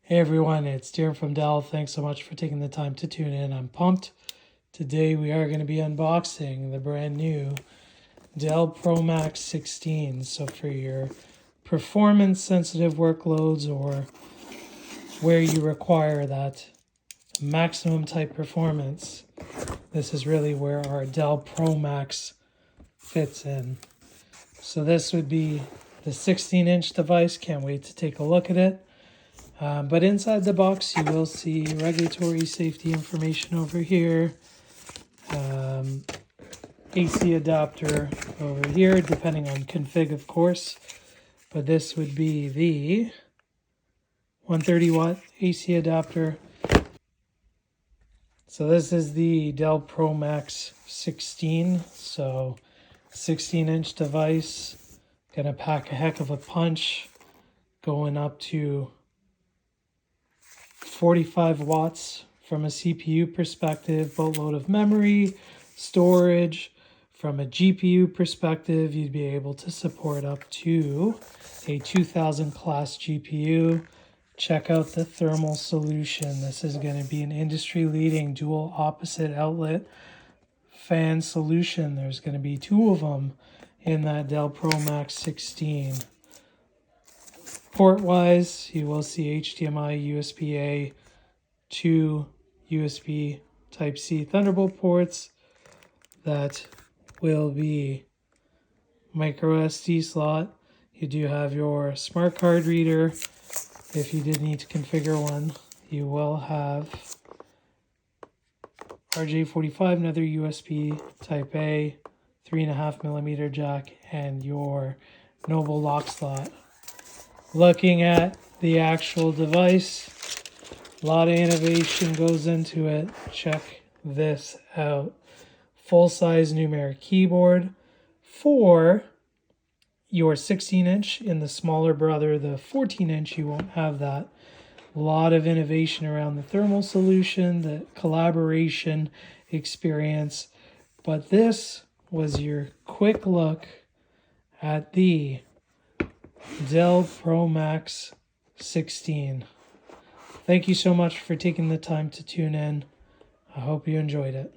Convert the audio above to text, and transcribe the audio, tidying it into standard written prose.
Hey everyone, it's Darren from Dell. Thanks so much for taking the time to tune in. I'm pumped. Today we are going to be unboxing the brand new Dell Pro Max 16. So for your performance sensitive workloads or where you require that maximum type performance, this is really where our Dell Pro Max fits in. So this would be the 16-inch device. Can't wait to take a look at it. But inside the box, you will see regulatory safety information over here, AC adapter over here, depending on config, of course. But this would be the 130 watt AC adapter. So this is the Dell Pro Max 16. So 16-inch device, gonna pack a heck of a punch, going up to 45 watts from a CPU perspective, boatload of memory, storage. From a GPU perspective, you'd be able to support up to a 2000 class GPU. Check out the thermal solution. This is going to be an industry-leading dual opposite outlet fan solution. There's going to be two of them in that Dell Pro Max 16. Port-wise, you will see HDMI, USB-A, 2 USB Type-C Thunderbolt ports. That will be micro SD slot. You do have your smart card reader. If you did need to configure one, you will have RJ45, another USB Type-A, 3.5mm jack, and your Noble lock slot. Looking at the actual device, a lot of innovation goes into it. Check this out. Full-size numeric keyboard for your 16-inch. In the smaller brother, the 14-inch, you won't have that. A lot of innovation around the thermal solution, the collaboration experience. But this was your quick look at the Dell Pro Max 16. Thank you so much for taking the time to tune in. I hope you enjoyed it.